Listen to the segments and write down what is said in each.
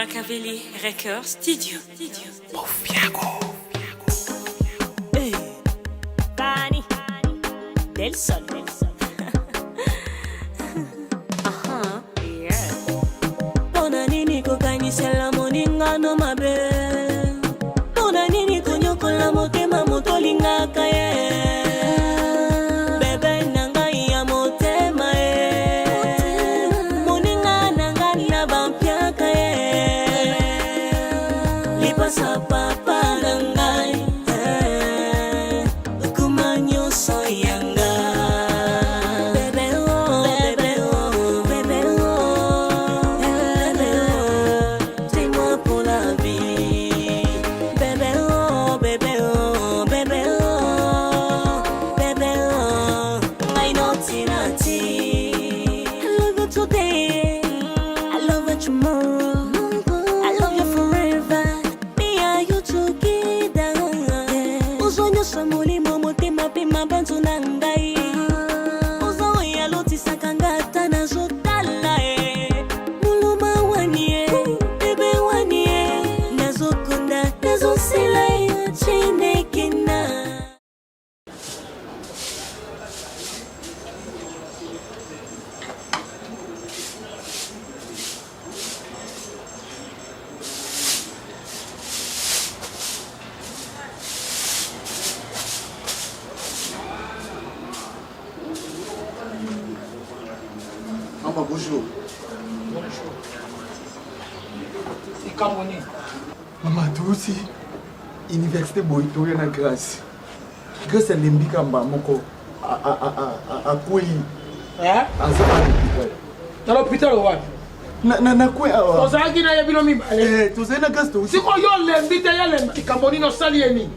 Machiavelli Record Studio. Boffiago. Hey. Bani. Del Sol. Aha. Yeah. Pona nini kokanyisela moninga no mabe. Pona nini konyokola motema motolingaka ye. Bebe nanga ya motema ye. Moninga nanga na bampiaka ye. Lipasa papa nangai. Kumanyo soyanga. Bebe oh, bebe oh, bebe oh, bebe oh. Dis-moi pour la vie. Bebe oh, bebe oh, bebe oh, bebe oh. I know Tinati. I love you today. I love you tomorrow. I love you forever. Me and you together. Uzonyo samuli motema pima bantu nangai. Uzo ya loti sakangata na zotala muluma wanie bebe wanie nazokunda nazosila chinekina. Maman, bonjour. Bonjour. C'est Camoni. Maman, toi aussi, université Boito, il y a une grâce. Grâce à l'Imbikamba, moko, à quoi Hein? à l'hôpital. Dans l'hôpital ou quoi? Na quoi Aux Anguilles, il y a bien mis. tu sais, la grâce, toi aussi. Si on y a l'invité, il y a l'invité. Camoni no salieni.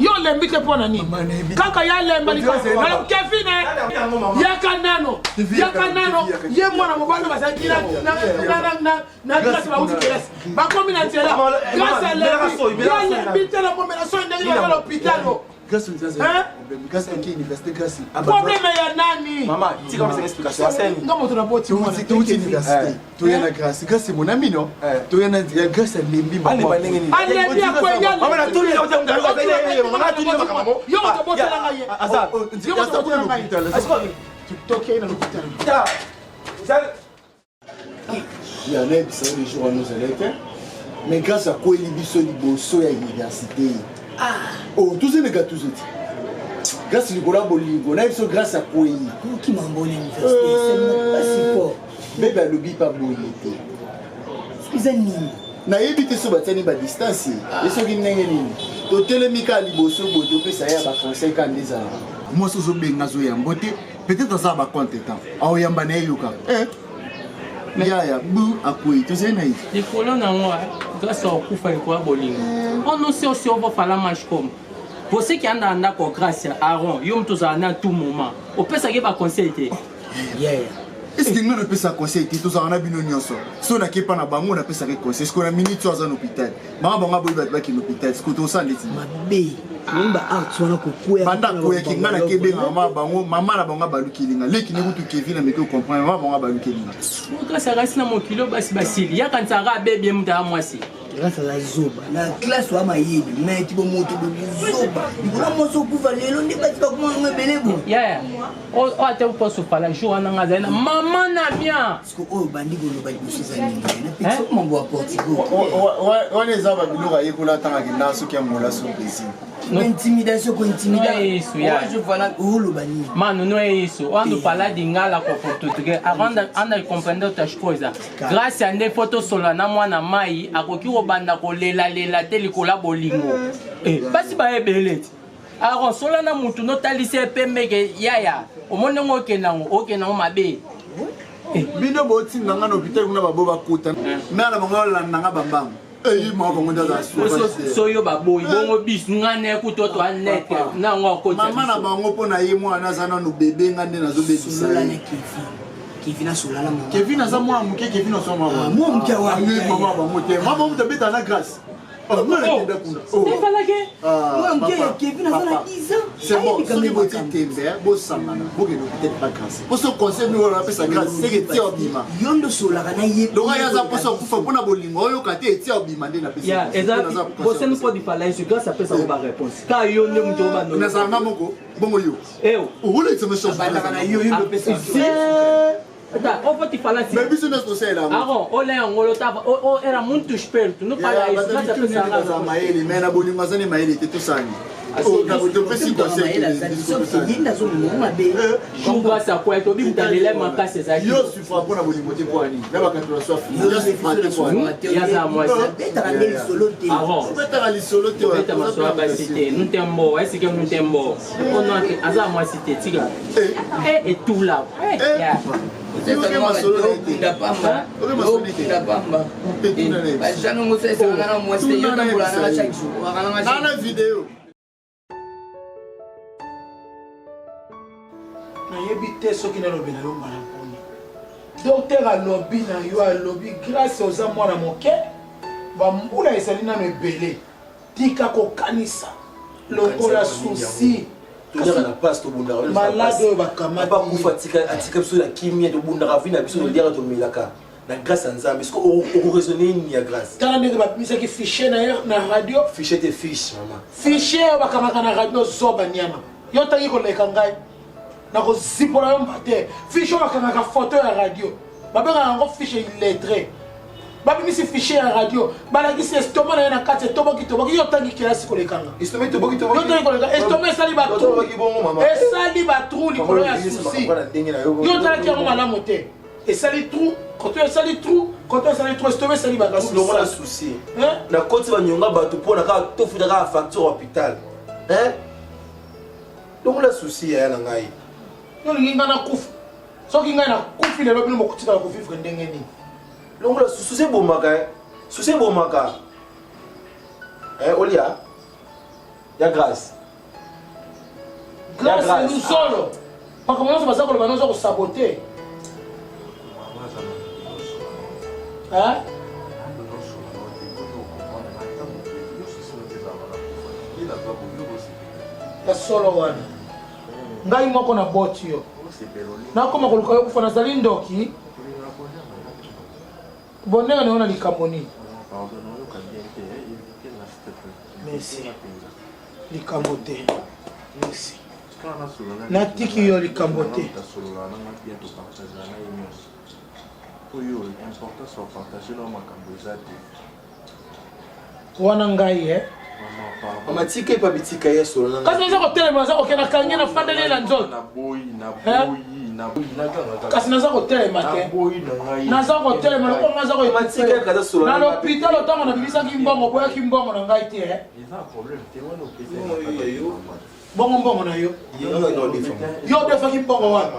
Yo l'invité pour nani? Kaka ya l'invité. Na Kevin yakanano. Yakanano. Ye mwana mobana basakira na grâce ba uti kelasi. Ba komi na tela. Grâce à l'invité. Ya l'invité la combinaison ndenge à l'hôpital. Grâce à l'université. Grâce à l'université, grâce à problème ya nani? Maman, tu comme c'est explication à scène. Comment tu rapportes tu moi c'est université. Tu es la grâce. Grâce c'est mon ami non? Tu es la grâce à l'Imbi. Allez bien quoi ya. Maman a tout le monde maman a tout le monde maman. Yo to bota la ngaye. Azar. Yo to bota la ngaye. Est-ce que tu toquais dans l'hôpital? Il y en a qui sont les jours à nos élèves. Mais grâce à quoi il biso liboso ya université. Oh, tous ces gars tous grâce au Nicolas Bolingo, là ils sont grâce à quoi qui m'a abonné à l'université, c'est pas si fort. Mais ben lobby pas bon été. Ils ont mis. Na éviter ce batani ba distance. Et ce qui n'est nini. To telemika liboso bodo pe ça ya ba français quand des ans. Moi so benga zo ya mbote, peut-être ça ba compétent. Aw yamba na yuka. Ya bu akoi to c'est naïf. Les colons en moi, grâce au coup fait quoi bolingo. On ne sait aussi on va faire la marche comme. Pour ceux qui en ont d'accord grâce à Aaron, yom tous en à tout moment. On peut ça qui va conseiller. Est-ce que nous ne peut ça conseiller tous en a bien nyonso. Si on a qui pas na bango on peut ça conseiller. Est-ce qu'on a minute dans un hôpital. Maman banga boy ba ki l'hôpital. Est-ce que to ça ndeti. Mabe. Nimba art wana kokuya. Banda koya ki ngana kebe mama bango mama na banga baluki linga. Leki ne kutu Kevin na meko comprendre mama banga baluki linga. Grâce à reste na mon kilo basili. Ya quand ça ra bébé muta moi si. Grâce à la zoba. La classe wa mayibi. Mais tu peux monter de zoba. Il faut moi so kuva lelo ndi bati ba kuma ngabele bo. Yeah. Oh ate pas so pala jour na ngazana. Maman na bien. Parce que oh bandi golo bali kusiza nini. Na pixo mambo wa Portugal. On les a babilora yekola tanga kina so kia mola so Brésil. Intimidation ko intimidation. Je voilà holo bani. Mano não é isso. Quando falar de ngala com português, avant de compreender outras coisas. Grâce a des photos sola na mwana mai, akoki obanda ko lela teli kola bolingo. Basi ba ebeleti. Alors sola na mutu no talise pembe ke yaya. Omone ngoke nango mabe. Bino boti nanga no hôpital kuna babo bakota. Na bango la nanga bambango. Moi bango ndaza soyo baboyi bongo bis ngane kutoto anet na ngoko. Mama na bango pona ye mwana zana no bébé ngande nazo bebisa. Kevin a solala mama. Kevin a za mwa muke Kevin a so mwa. Moi muke wa. Mama bango te. Mama muke beta na grâce. Kevin a 10 ans. C'est bon, si vous êtes Timber, vous savez, vous ne peut-être pas grâce. Pour ce conseil, nous avons fait sa grâce, c'est que tu as bima. Yondo sola kana ye. Donc il y a ça pour ça pour na bolingo, yo kate tu as bima ndena pesa. Ya, exact. Você não pode falar isso, grâce à pesa uma réponse. Ka yo ne mu joba no. Na sa mamoko, bongo yo. Eu. O le tse so Bala kana yo yondo pesa. Tá, eu vou te falar assim. Mais biso nós conseil là. Agora, olha ngolo tava, era muito esperto, não fala isso, grâce à pesa na maele, mais na bolingo mazani maele te tusani. Oh, na bolingo pesi conseil. Chunga sa kwa to bim talele makase za. Yo sufra pona bolingo te kwa ni. Na ba katro so fi. Yo sufra te kwa ni. Ya za moi. Avant. Beta ali solo te. Beta masoa ba cité, não tem mo, est-ce que não tem mo? On a aza moi cité tiga. Et tout là. Ya. Você tá numa solução da pamba. Da pamba. Mas já não sei se eu não mostrei eu não pulando na chave. Na vidéo. nayebi te soki nalobi na yo mbala mponi docteur alobi na yo alobi grâce oza mwana moke bambula ezali nano ebele tika kokanisa lokola susi malade oyo bakamatiatika biso na kimia tobundaka vi na biso toliaka tomelaka na grâce ya nzambe siko okoraisonne nini ya grâce tala ndenge babimisaki fichier na ye na radio fichier te fiche mama fichier oyo bakamaka na radio zoba nyama yo tangi koleka ngai na kozipola yo mbate fichier oyo bakangaka photo ya radio babengaka yango fichier illettré babimisi fichier ya radio balakisi estoma na ye na kati etoboki yo tangi kelasi kolekanga yo tangi koleka estoma esali batrou likolo ya susi yo talaki yango malamu te esali trou koto esali trou estoma esali batrou souci na koti banyonga bato mpona kaka tofuta kaka facture hôpital donc la souci ya na ngai yo lingi ngai nakufa soki ngai nakufi lelo bino mokotikala kovivre ndenge nini longola susi ebomaka olia ya grâce lusolo makambo nyonso baza koloba nyonso kosabote ya solo wana ngai moko na boti yo nakoma koluka yo kufa nazali ndoki bondenga nayo na likambo nini merci likambo te merci natiki yo likambo te wana ngai matika epa bitika ye solo kasi naza kotelema naza kokenda kange na fandeli na nzoto kasi naza kotelema te naza kotelema lokola naza na l'hôpital otango nabibisaki mbongo boyaki mbongo na ngai te bongo mbongo na yo yo defaki mbongo wana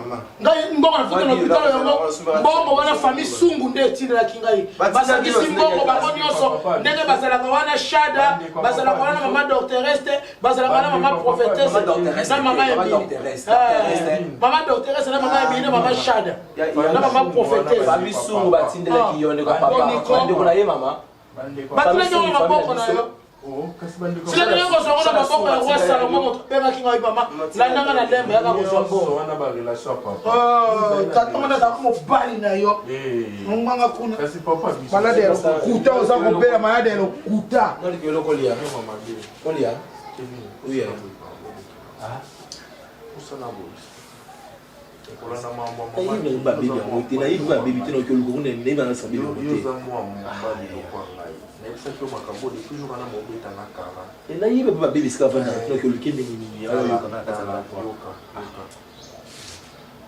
ngai mbongo nafuta na l'hôpital yango mbongo wana famille sungu nde etindelaki ngai basakisi mbongo bango nyonso ndenge bazalaka wana shada bazalaka wana mama doctoresse te bazalaka wana mama prophétesse na mama emini mama doctoresse na mama emini na mama shada na mama prophétesse famille sungu batindelaki yo ndeko papa ndeko na ye mama batindelaki yango maboko na yo sila ndenge kozwa na maboko ya roi Salomon moto bengaki ngai mama landanga na lembe yaka kozwa bongo tata mwana azalaka mobali na yo nganga kuna malade ya lokuta oza kobela malade ya lokuta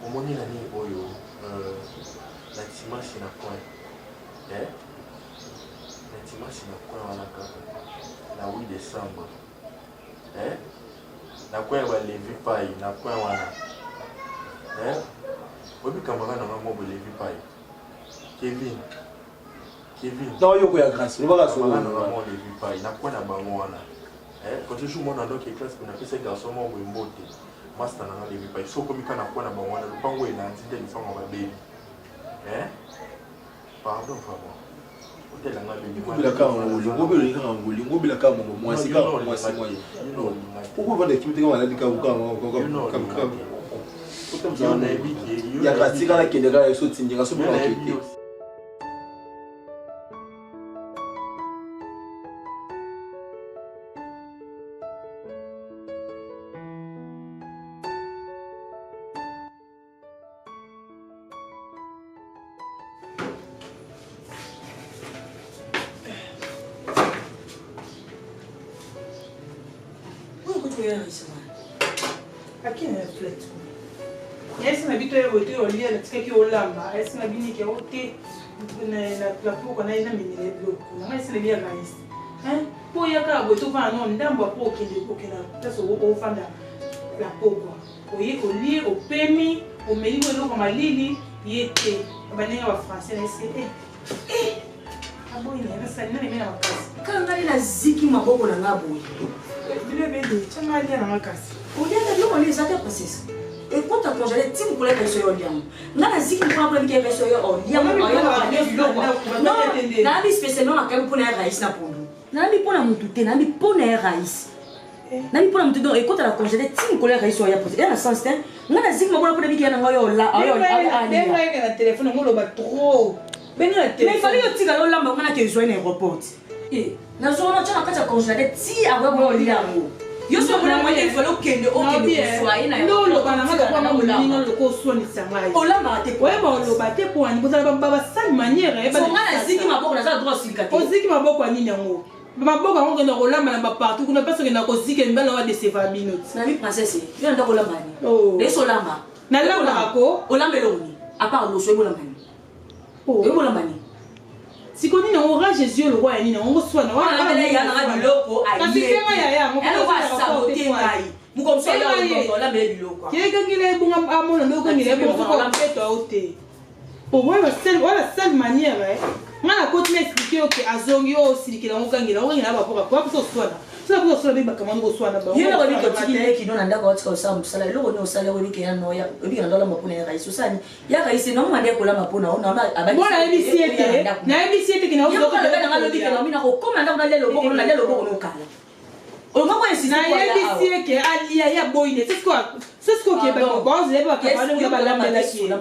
omoni nani oyo na dimanche na coin wana kaka na 8 décembre na coin ya balevi pai na coin wana oyebi camarade na ngai moko levi pai Kevin non yo koya grâce lobaka solo na ngai levi pai na coin na bango wana quand je joue mon ando qui classe pour na pesa garçon moko mbote master na levi pai so komika na coin na bango wana lupango elandi nde lifango babebi pardon vraiment hôtel nga beli. Ngobila ka ngoli, ngobila ka ngoli, ngobila ka mo moi c'est ka moi c'est moi. Pourquoi va d'équipe nga maladi ka ka comme ça on est habitué. Il y a gratika la kendera so tindira so bona kete. Aqui é flex. Esse na bito eu tenho olhar na tika que olhamba, esse na bini que eu te na pouco na ina menina bloco, não é se ele ia mais. Pô ia cá, botou para não ndamba pouco que na, peço o fanda la pouco. O oli o pemi, o menino ele como alili e ete, a banana wa francês esse a boina essa não é minha casa. Kanga ina ziki maboko na ngabo. Bile bende, chama ali na casa. O dia da bioma les até processo. E quanto a congelar time pour les pessoas olhando. Nada ziki pour para que pessoa olhando, não, nada especial na campo na raiz na pondo. Nada pona muito tem, nada pona raiz. Nada pona muito donc e quanto a congelar time pour les raiz olhando processo. É na sens tem. Nada ziki maboko para que na ngoyo lá, ben na telefone ngolo ba trop. Ben na telefone. Mais il fallait que tu galo là mais on a que jouer dans aéroport. Na zona tchana kata congelar ti a webo olhando. Yo so mona moye falo kende o kende soye na no lo bana ngaka kwa mulino lo ko swani sangai olamba te ko ba lo ba te po ani bozala ba sale manière e ba so ngana ziki maboko na za droit silika te o ziki maboko ani nango maboko ngo kende ko lamba na ba partout kuna personne na ko ziki mbala wa de seva minutes na mi princesse yo ndo ko lamba ni le so lamba na lamba ko olamba loni à part lo so lamba ni yo lamba ni sikoni na ora Jésus le roi ni na ngo swana wa na bele ya na biloko ayi ya mo ko saboter ngai mu comme ça la bele biloko ke ngile bunga amona ndo ngile bunga ko lampeto auté pour moi la seule manière ngana ko tine expliquer que azongi o silikela ngo ngila ngo ngila ba poka kwa so swana so ko so ba kama ngo swana ba yena ko diko tikile ki dona ndako watika osamu sala loko ni osala ko dike ya no ya obi na ndola mapuna ya raiso sani ya kaisi no mande ko la mapuna ona abali bona ebisiete na ebisiete kina uzo ko na ngalo dike na mina ko koma ndako na lelo boko na lelo boko no kala o mako esi na ebisiete alia ya boine c'est quoi qui est ba bon zebe ba kama no ba lamba la ki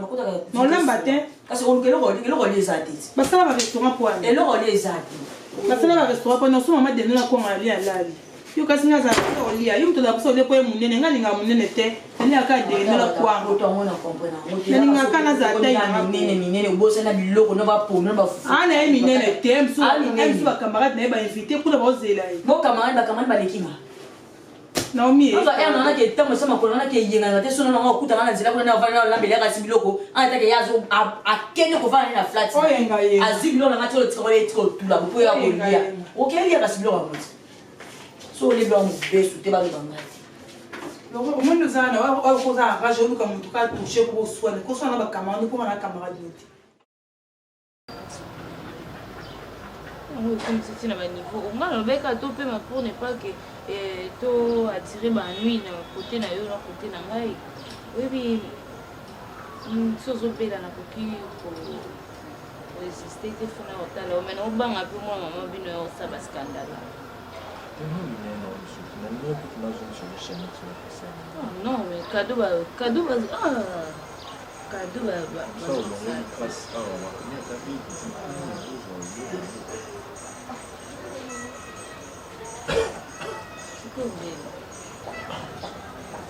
no lamba te kasi on lo les adits ba sala ba restaurant pour et lo les adits basala ba restaurant pendant so mama denela ko ngali alali yo kasi ngaza ko lia yo mtoda kuso le ko munene ngalinga munene te ani aka denela ko ango to ngona comprendre ngalinga kana za dai na minene ubosa na biloko no ba pomme ba fu ana minene tem so emsu ba camarade na ba inviter pour ba zela bo camarade ba lekinga Naomi on va na ke tamo sama ko na ke yenga na te so na ngokuta na nzela ko na va na mbele ka sibiloko ana take yazo akene ko va na flat azibilo na ngathi lo tsole tula bo ya ko lia o ke lia ka sibiloko ba so le blanc besu te ba le bangati loko mo ndo zana wa ko za ga jolu ka mutu ka toucher ko swana ko swana ba camarade ko na camarade yote on continue na ba niveau on va le beka to pe ma pour ne pas que to attirer ba nuit na côté na yo na côté na ngai oui sozo bela na koki ko résister te fona otala o mena obanga pe moi maman bino yo sa ba scandale non mais cadeau ba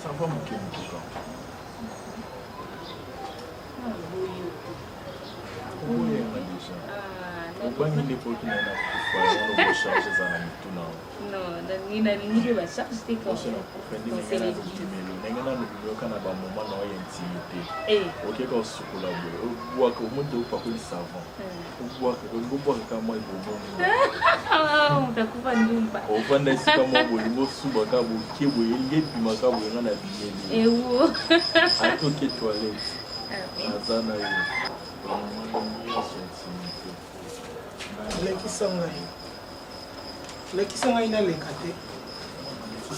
Ça va manquer en tout cas. lekisanga ina lekate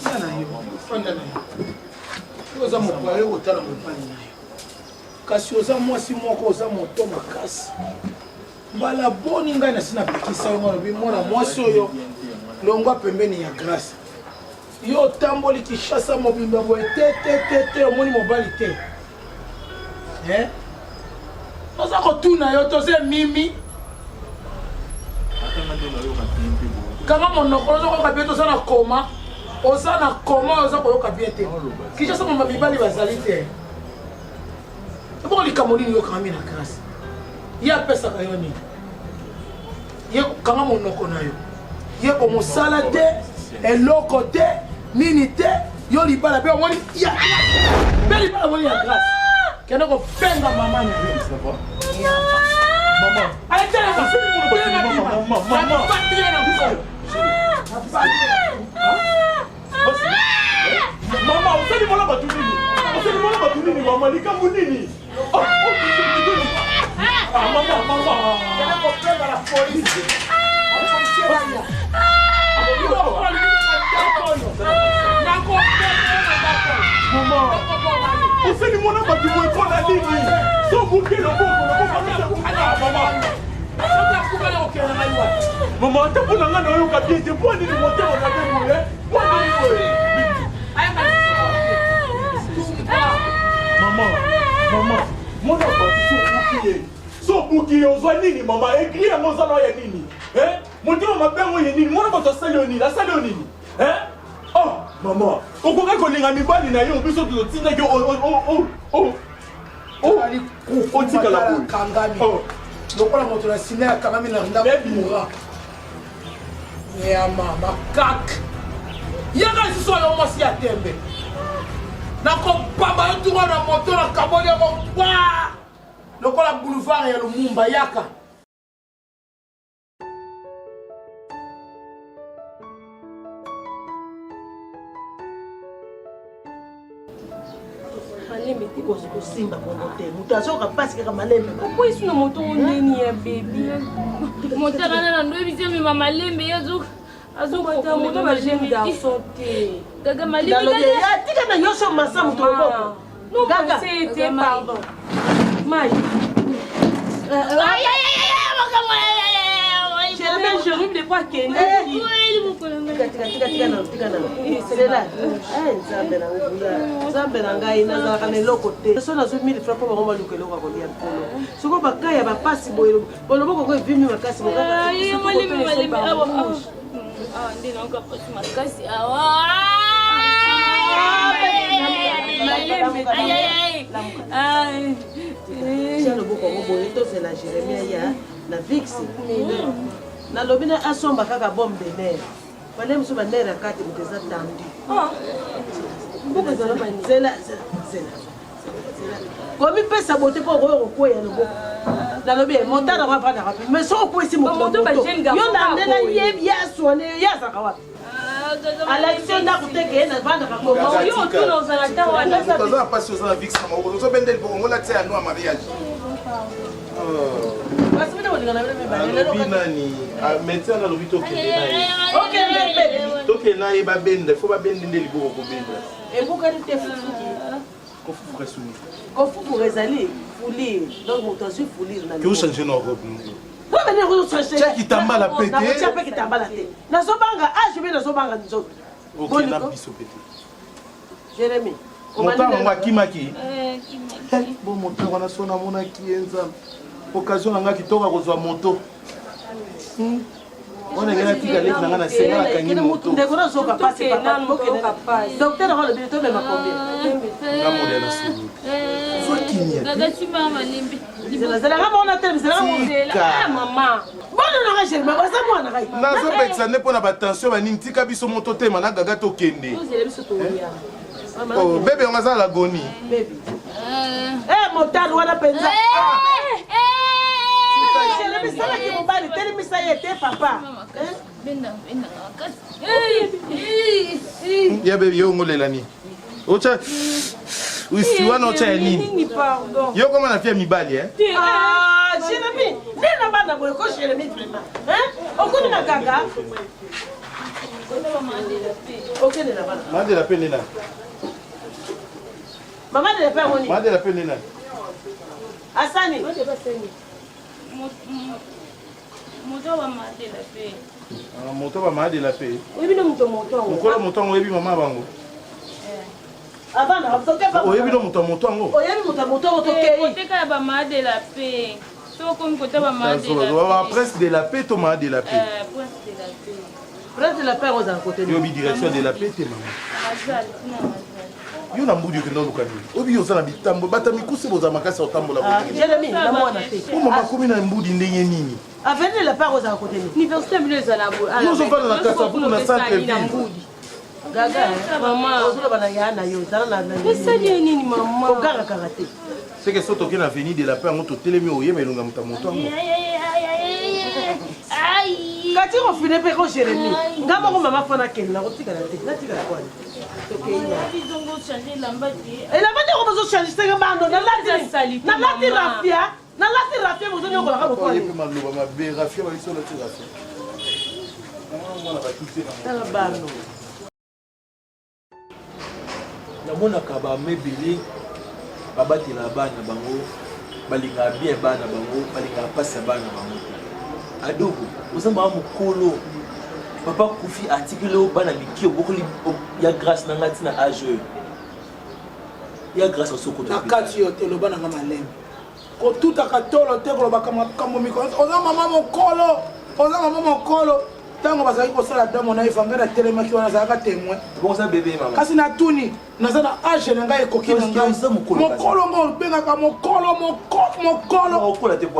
sana yo fanda na yo oza mopale otala mopale na yo kasi oza mwasi moko oza moto makasi mbala boni ngai na sina pikisa yo ngolo bimona mwasi oyo longwa pembeni ya grâce yo tamboli kishasa mobimba boye te omoni mobali te toza kotuna yo toze mimi kanga monoko oza koyoka bie toza na koma oza koyoka bie te kishasa mama mibali bazali te eboko likambo nini yokanga mi na grâce ye apesaka yo nini ye kanga monoko na yo ye komosala te eloko te nini te yo libala mpe omoni mpe libala omoni ya grâce kende kopenga mama na yo mama osali mwana batu nini mama likambo nini osali mwana batu boepona nini sobuke mama ata mpona nga na oyoka bien te mpo nini motema na bemole mama mwana batu sobuki ye ozwa nini mama ekri yango ozala oya nini motema mabengo ye nini mwana bato asali yo nini asali yo nini oh mama okoki kolinga mibali na yo biso tozotindaki otikala boye lokola moto na sine akangami na ndamura yama makak yaka lisusu oyo mwasi ya tembe nakopamba yo tunga na moto na kaboli yango kwa lokola boulevard ya Lumumba yaka malembe te kosimba bongo te moto azoka pasi kaka malembe pourquoi isuna moto ondeni ya bebi motaka nana ndoyebisi amema malembe ye azokota moto bagene garçon te gaga malembe tika na nyonso masa moto oboko gaga te pardon mai je rime de quoi kende nzambe na ngai nazalaka na eloko te so nazwi 1000 francs mpo bango baluka eloko akolia nkolo soko bakaya bapasi boye boloboko ngo evimi makasi tia loboko ngo boye tozela jeremia ya na vix nalobi na asomba kaka bombe de mer bale mosu banere ya kati moto eza tandi komipesa bote mpo okoyo kokwea loboko nalobi montana kwavandaka mpe mais so okwesi motoyo nandela ye aswane ye azaka wapi alakisio ndako teke navandaka komoyotoza mpasi oza na vix na mokolo ozobendeli bokongola tia yango ya mariage alobi nani médecin alobi tokende na ye babenda fo babende nde liboko kobenda ebukani te fufuki kofufuka esuni kofufuka ezali fulire donc moto azwi fulire keochange na robe kitambala pe kitambala te nazobanga age mpe nazobanga nzoto okenda biso pete jérémi motango ngo akimaki bo motango na so namonaki ye nzambe occasion na nga kitoko kozwa moto wana ngena tika leki na nga na senga na kangi moto ndeko nazoka pasi docteur akolobi tomema combien nga molia na soni zelanga mona te zelanga mama bona nanga jérémi baza mwana kai nazobekisa nde mpona batension banini tika biso moto tema na gaga tokende bebe yango aza lagoni motane wana mpenza misalaki mobali telemisa ye te papa ya bebi yo ngolela nini ocha usi wana ocha ya nini yo koma na fia mibali jérémi ndena bana boye ko jérémi vraiment okuni na gaga okende na bana mandela pe nena mama de la paix mandela pe nena Asani Moto va mater la paix. Moto va mater la paix. Oui, mais moto. Pourquoi moto on ebi maman bango? Avant na toke pas. Oyebi no moto ngo. Oyebi moto toke. Côté ka ba mater la paix. So comme côté ba mater la paix. Prince de la paix to mater la paix. Prince de la paix. Prince de la paix aux côté. Yobi direction de la paix te maman. Azal, non. Yo na mbudi ke ndo lukani. Obi yo sana bitambo batami kuse boza makasi otambola boza. Jérémy, na mwana te. O mama komi na mbudi ndenge nini? Avec la part aux côté. Université Blaise la boue. Nous sommes pas dans la casa pour na centre ville. Gaga, maman. Ozo bana yana yo, tala na. Mais ça dit nini maman? Ogara karaté. C'est que soto ke na avenue de la paix ngoto telemi oyema elonga moto ngo. Aïe. Kati on finit pe ko Jérémy. Ngama ko mama fana kenna ko tika na te. Na tika kwa. Ils ont changé la mbati. Et la mbati ko bazo changer c'est ngamba na lati rafia. Na lati rafia bozo nyoko la ko kwa. Yepe maloba mabe rafia ba iso la ti rafia. Mwana ba tuti na. Tala bano. namonaka bamebele babatela bana bango balingaka bien bana bango balingaka mpasi ya bana bango adogo ozamba mokolo papa kufi atikeli oyo bana miki obokoli ya grâce na nga ntina age oyo ya grâce osokoto na kati yo te loba nanga malembe kotutaka tolo te kolobaka makambo mikolo oza mama mokolo ntango bazalaki kosala damo na eva ngai natelemaki wana azalaka témoin kasi natuni naza na age na ngai ekoki na ngai mokolo ngo obengaka mokolo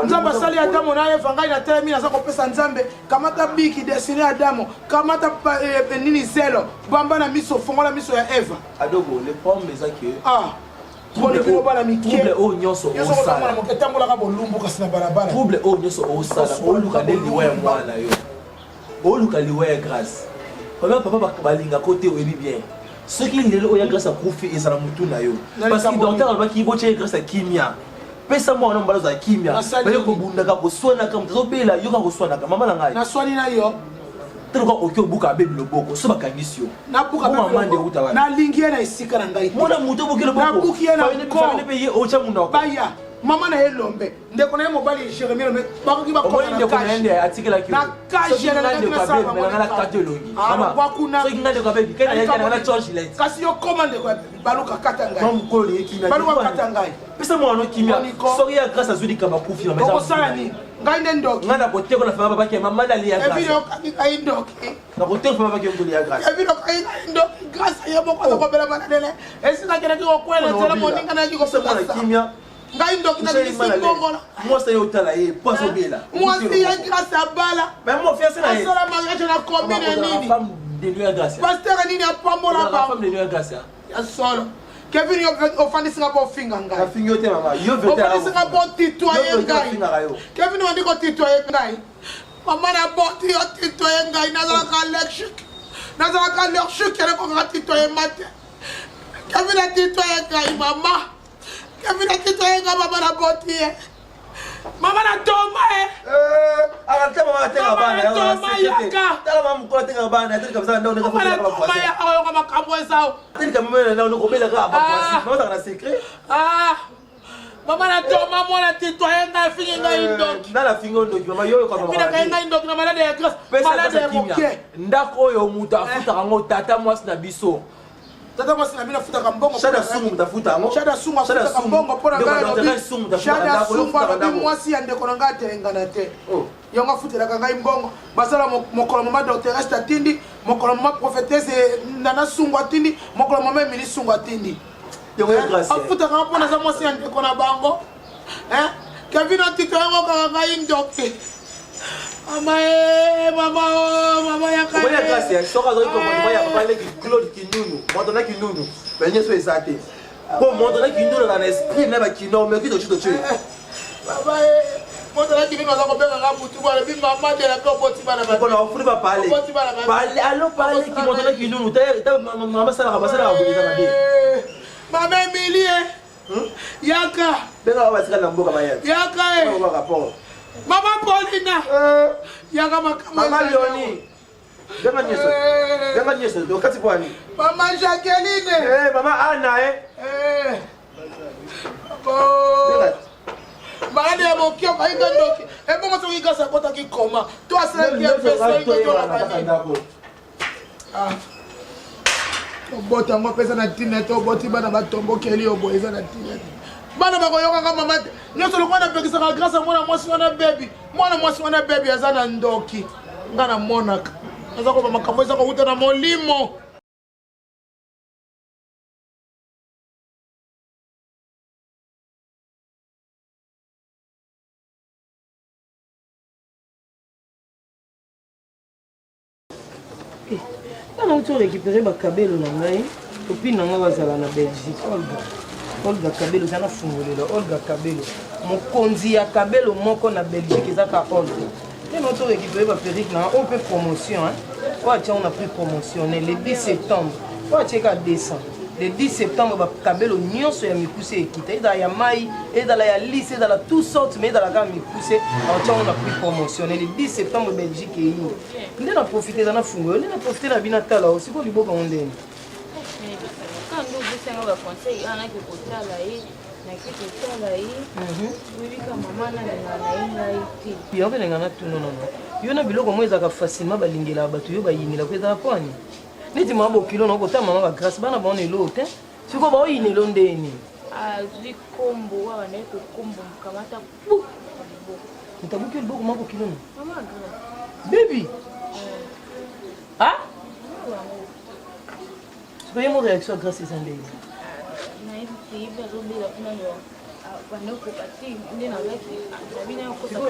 nzambe asali adamo na eva ngai natelemi naza kopesa nzambe kamata biki desine adamo kamata nini zelo bamba na miso fongola miso ya eva adogo le problème ezaki trouble oyo nyonso osalaamoketambolaka bolumbu kasi na balabala trouble oyo nyonso osala oluka nde liwa ya mwana yo oluka liwa ya grâce papa balingaka te oyebi bien soki lelo oyo ya grâce akufi ezala motu na yo parce que docteur alobaki botya ya grâce ya kimia pesa mwana mbala ozala kimia baye kobundaka koswanaka moto azobela yoka koswanaka mama na ngai naswani na yo teloka oki obuka abebi loboko so bakangisi yo nalingi ye na esika na ngai mwana moto obuki lobokonabuki ye na mpe ye otya munoko baya mama na ye lombe ndeko na ye mobali jérémi lombe bakoki bakokasi yo koma ndeko baluka kata ngaibaluka kata ngai pesa mwana kimia soki ya grâce azwi likamba kufi okosala nini ngai nde ndoki nga na koteko na fama babaki mama na liya grâce evidokai ndoki na koteko fama babaki ngoli ya grâce evidokai ndoki grâce ye moko azokobela bana nene esingakelaki kokwela nzela moninga nayaki kopesa kimia ngai ndoki na bisikongola mwasi ye otala ye po azobela mwasi ye grâce abala asala mariage na commune nini paster nini apambola ya solo Kevin ofandisinga po finga ngai ofandisinga po titoye ngai Kevin wandi ko titoye ngai mama na boti yo titoye ngai nazalaka lerchuk yele kokaka titoye mate Kevin a titoye ngai mama Kevin a titoye ngai mama na boti ye mama na toma akata mama tenga bana yaka tala mama mkola tenga bana teli kabisa ndao ndeka fanya kwa kwasi ayo kama kambo sao teli kama mama ndao ndeko bela ka kwa kwasi mama tanga na secret mama na toma mwana titoye ngai fingi ngai ndoki ndala fingo ndoki mama yoyo kwa mama mina kai ngai ndoki na malade ya grâce malade ya moke ndako oyo muta afuta kango tata mwasi na biso tata mwasi na bina futa kambongo shada sungu mtafuta ngo shada sungu afuta kambongo pona ngai shada sungu ababi mwasi ya ndeko na ngai telengana te yonga futelaka ngai mbongo basala mokolo mama docteur reste atindi mokolo mama prophétesse nana sungu atindi mokolo mama emili sungu atindi afutaka nga mpona za mwasi ya ndeko na bango Kevin atito yango kaka ngai ndoki mama yaka oya grâce soka zo ko mo ya papa leki Claude Kinunu moto na Kinunu benye so ezate ko moto na Kinunu na esprit na ba kino me kito chito chwe baba moto na Kinunu za ko benga nga butu bana bi mama de la ko boti bana ba ko na ofuri ba parler allo parler ki moto na Kinunu ta mama sala ka basala ko eza ba de mama Emilie yaka benga ba tsika na mboka ba ya yaka ba rapport mama Paulina yaka mama Leonie benga nyeso do kati kwani mama Jacqueline mama Anna Baada ya mokio kainga ndoki Et bon, moi, grâce à quoi qui comment? Toi, c'est qui a fait ça, il doit ah. Bota, moi, personne n'a dit net, au boti, bana, batombo, keli, au bois, na tinet. Bana, bakoyoka, maman, nous sommes le monde qui sera grâce à moi, moi, si on a baby. Moi, si on a baby, à Zana Ndoki. Ngana Monak. Nous avons ma capoise à route dans mon limo. On a récupéré ma cabelle na ngai copine nanga bazala na Belgique Olga Kabelo zana fungolela Olga Kabelo mokonzi ya Kabelo moko na Belgique ezaka Olga et on a récupéré ma perruque na on peut promotion hein on a pris promotion le 10 septembre on a checké à décembre le 10 septembre ba Kabelo nyonso ya mikuse ekita eza ya mai eza la ya lisse eza la tout sorte mais dans la gamme mikuse on a pris promotion le 10 septembre Belgique et on a profité d'ana fungo on a profité na bina tala aussi ko liboka ondeni quand nous vous un conseil on a que kotala yi na que kotala yi oui ka mama na na yi ti yo benga na tuno non yo na biloko mweza ka facilement balingela batu yo bayingela kweza kwani niti mabo kilo na kota mama ba grâce bana ba on elote siko ba oyinelo ndeni azwi kombo wa na ko kombo kamata pu ntabuki liboko mabo kilo mama grâce baby ah soyez mon réaction grâce à Zandé na hivi bazo bila kuna yo banoko kati ndina laki nabina ko ta kwa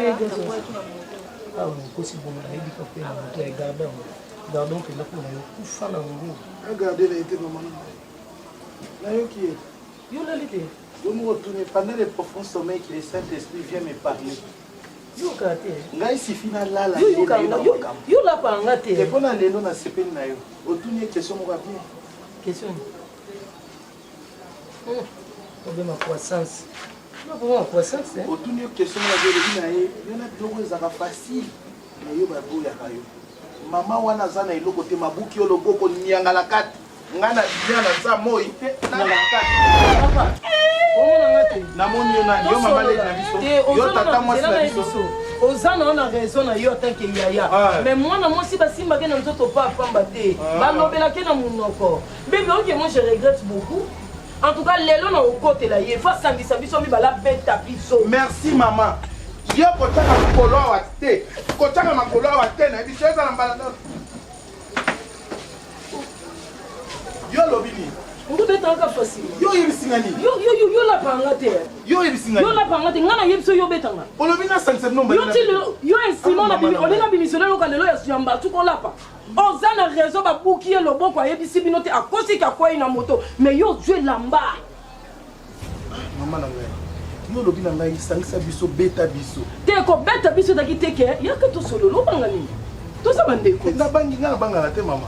tuna moto ah on possible bon na hivi kwa kwenda moto ya gardons que là pour la kufa na ngo regardez la été maman là yo qui est yo là l'été je me retourne pendant le profond sommeil que le Saint-Esprit vient me parler yo kate ngai sifi na lala yo la pa ngate et pona lelo na sepeli na yo otuni question mo bien question problème à croissance non problème à croissance hein otuni question na yo na ye yo na biloko ezaka facile na yo ba boya kayo mama wana zana iloko te mabuki yo loboko niangala kati ngana bien na za moi te na kati papa omona ngate na moni yo na yo mama le na biso yo tata moi na biso ozana on a raison na yo tant que yaya mais moi na moi si basimba ke na nzoto pa pamba te balobela ke na munoko bébé OK moi je regrette beaucoup en tout cas lelo na okote la ye fa sangisa biso mi bala beta biso merci maman yo kotaka makolo awa te kotaka makolo awa te na biso ezala mbala yo lobini ngo beta ka facile yo yebisingani yo la panga te yo yebisingani yo la panga te ngana yebiso yo betanga olobina sanse no mbala yo ti yo esimo na bini olinga bimisolo lo kalelo ya siamba tu ko lapa ozana réseau ba buki e loboko ayebisi bino te akosi ka kwa ina moto mais yo jwe lamba mama na ngai yo lobina ngai sangisa biso beta biso te ko beta biso daki te ke ya ka to solo lo banga nini to sa bande ko na bangi nga banga la te mama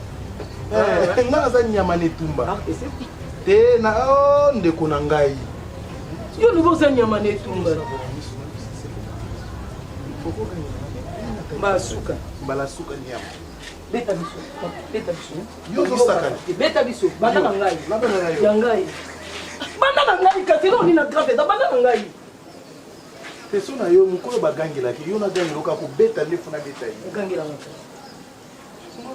nga za nyama netumba te na ndeko na ngai yo lubo za nyama netumba basuka bala suka nyama beta biso yo zo sakana beta biso banda na ngai ya ngai banda na ngai kasi no ni na grave da banda na ngai te sona yo mukolo bagangela ki yo na gangela ka ko beta ndefu na beta yi gangela ngata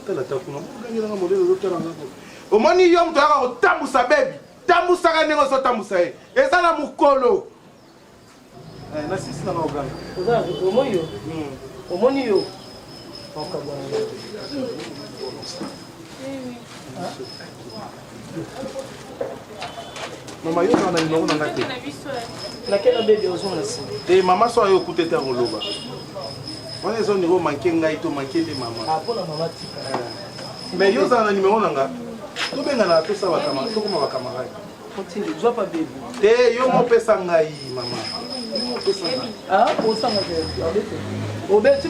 tala takuna gangela nga modelo zo tala ngako omoni yo mto aka kotambusa bebi tambusaka ndenge ozotambusa ye eza na mukolo na sisi na oganga oza omoni yo mama yo na numéro na ngate nakela bébé ozona si te mama so ayo kuteta ngoloba wana ezo niveau manke ngai to manke de mama pona mama tika mais yo za na numéro na nga to benga na to sa bakama to koma bakama ngai continue joie pas bébé te yo mo pesa ngai mama yo pesa ngai osanga ke obeti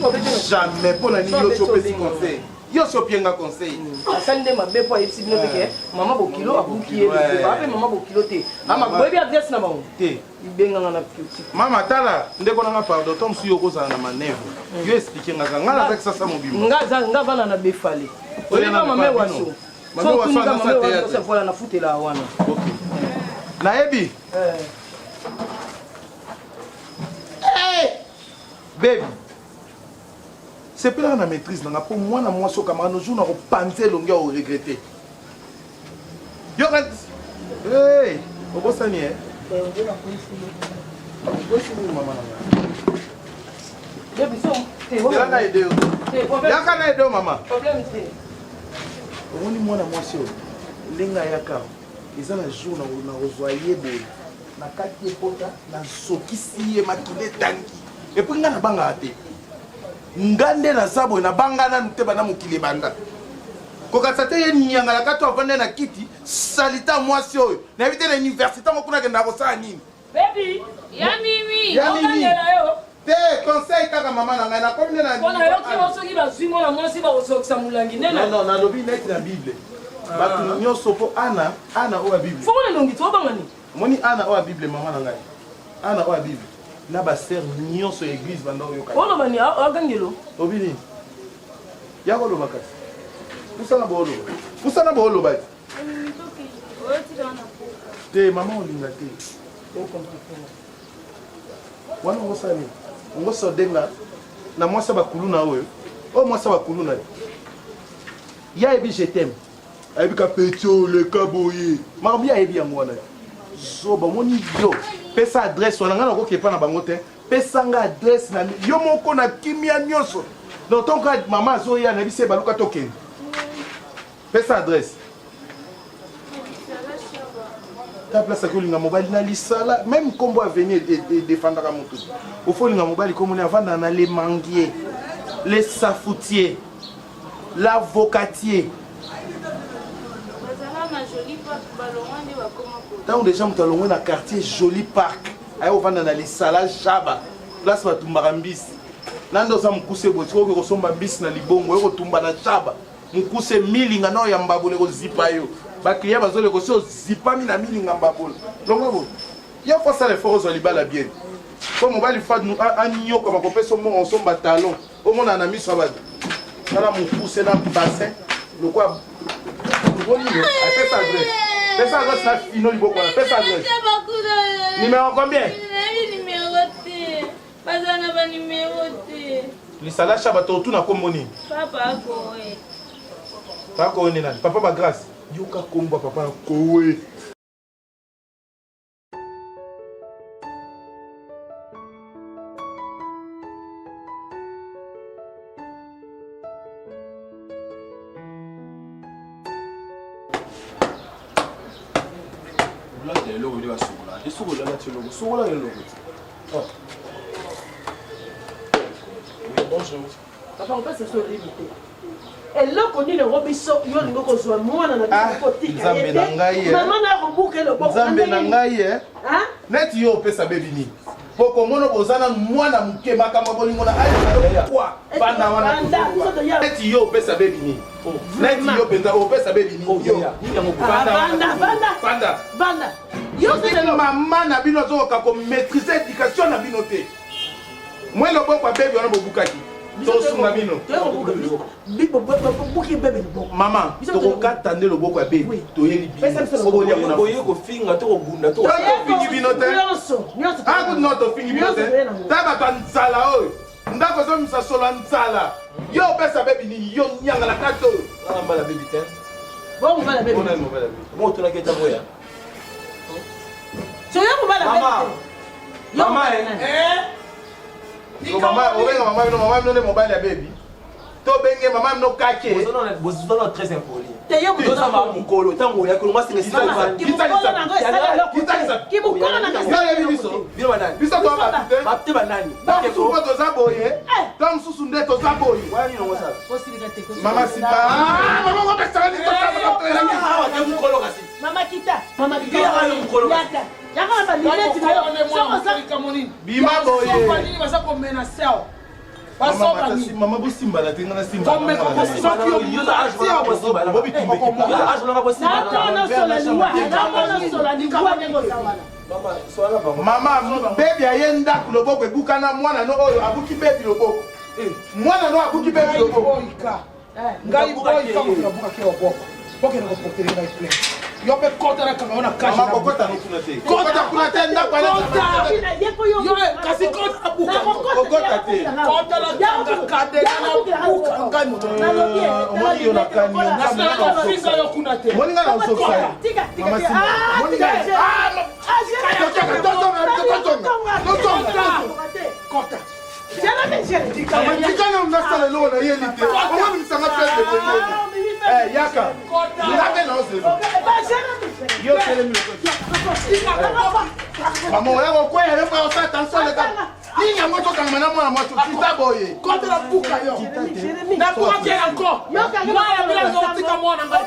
jamais pona ni yo to pesi conseil yo so pienga conseil asande mabe po yipsi bino teke mama bokilo abuki ye ba pe mama bokilo te ama boyebi adresse na bango te ibenga na petit mama tala ndeko nanga pardon tom si yo kozala na manèvre yo expliquer nga ngala za kisasa mobimba nga vana na befale oyeba mama waso so kunika mama waso se vola na futela wana okay nayebi Baby. C'est pas la maîtrise. Pour moi, moi, ce camarade, nous jouons penser longueur au regretter. Yo, hey, au bout ça n'y est. Maman. On moi na moi lenga yaka. Ils ont la jour na rozoyer boy. Na kati pota na sokisi e makile tanki. Et puis nga na banga ate. Ngande na sabo na banga na nteba na mukile banda. Kokasate ye nyanga la kato avande na kiti salita moi oyo. Na éviter l'université mo kuna kenda ko sa nini. Baby, ya mimi. Ya mimi. Te conseil kaka mama na na combien na. Bona yo ki osoki ba zwingo na mwasi ba osokisa mulangi nena. Non, na lobi net na Bible. Ba tu nyonso po ana o Bible. Fo na longi to bangani. Moni ana o Bible mama na ngai. Ana o Bible. Na ba ser nyonso église banda oyo ka. Ono bani agangelo. Obini. Ya ko lo bakasi. Pusana bolo. Pusana bolo ba. Te mama olinga te. O comprendre. Wana ngosani. Ngoso denga na mwasa bakulu na oyo. O mwasa bakulu na. Ya ebi je t'aime. Ebi ka petio le kaboye. Marbi ya ebi yango wana. Zoba moni yo. Pesa adresse wana ngana ko kepa na bango te. Pesa nga adresse na yo moko na kimia nyoso. Donc ton ka mama zo ya na bise baluka token. Pesa adresse. Ta place ko linga mobile na lisala même combo à venir défendre à moto. Au fond linga mobile comme on avant dans les manguiers, les safoutiers, l'avocatier. Tant déjà nous allons dans quartier Joli Park. Ayo vendre dans les salades Jaba. Place ba tumbarambis. Nando za mukuse botiko ko somba bis na libongo yo tumba na Jaba. Mukuse milinga no ya mbabone ko zipa yo. Ba client bazole ko so zipa mi na milinga mbabone. Longo. Ya faut ça les forces libala bien. Comme on va lui faire nous anyo comme on peut sommer on somba talon. Au monde na mi sabad. Sala mukuse na bassin. Le quoi fais ça adresse. Fais ça adresse na fino liboko na. Fais ça adresse. Numéro combien? Numéro T. Pas un numéro T. Lisala chaba to tuna komboni. Papa koe. Papa koe nena. Papa ba grâce. Yoka komba papa koe. Bonjour. Papa, on passe sur l'éviter. Et là, on dit le Robinson, il y a un peu de moi, on a dit maman a rebouqué le bon. Zambe nangaye. Hein? Net yo pesa bebini. Poko mono bozana mwana muke makamba bolingo na ayo kwa bana wana. Net yo pesa bebini. Net yo penza o pesa bebini. Banda. Yo c'est maman na bino zo ka ko maîtriser éducation na bino te. Moi le bon kwa bébé on bobukaki. To sunga bino. Maman, to katande le boko bébé. To yeli bino. Obo ya mona. Boye ko finga to bunda to. Fingi bino te. Ah good not to fingi bino te. Taba tan sala o. Ndako zo misa solo ntsala. Yo pesa bébé ni yo nyanga la kato. Na mbala bébé te. Bon on va la bébé. On va la bébé. Mo to na keta boya. So yo on va la bébé. Maman Maman, maman, non, mobile ya baby. To benge maman no kake. Vous êtes très impoli. Te yo vous sama mukolo tango ya ko mwasi ngesi na biso. Biso to ba bapte banani. Ko to zaboye. Tam susu nde to zaboye. Wani no wasa. Mama sipa. Mama ko pesa ni to mukolo kasi. Mama kita ya mukolo. Yaka ba lineti na yo. Bima boye. Soko nini basa ko menacer. Basoka ni. Mama bo simba la tenga na simba. Comme ko soki yo yuza asia bo simba. Bobi tumbe. Age longa bo simba. Mama, baby ayenda kuloboko ebukana mwana no oyo abuki baby loboko. Mwana no abuki baby loboko. Ngai boy ka ko buka ke oboko. okende koportele ngai plainte yo mpe kota na kanga wana Mama kokota no kuna te. Kokota kuna te ndako ale. yo kasi kota na buka Kokota te. kota la kanga kade na buka ngai moto Omoni yo na kani yo. na finga yo kuna te Moni nga na usokusa ya. Mama si. Moni nga. kota Tikana unasala leo na yeye lite. Omoni msanga pesa de bongo. Yaka. Ngabe na ose. Yo tele mi. Mama yango kwa yeye kwa osa attention le gars. Ninga moto kanga na mwana moto titaboye. kota la buka yo na buka ke encore mwana bila ngotika mwana ngai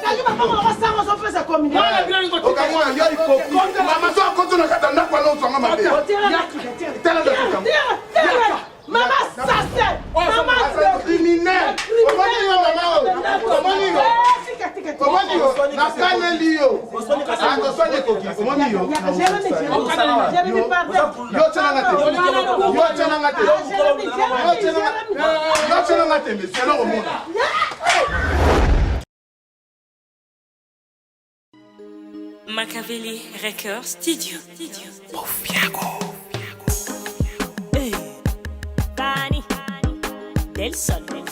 mwana bila ngotika Okamwa yo ikoki. Mama so koto na kata ndako na usanga mabe. Tela de kama. Mama sase! Mama criminel! Omoni yo mama o! Omoni yo! Omoni yo! Na kaneli yo! Ando soanye koki! Omoni yo! Yo tena ngate! Yo tena ngate! Yo tena ngate! Monsieur lo omona! Machiavelli Records Studio. Del Sol.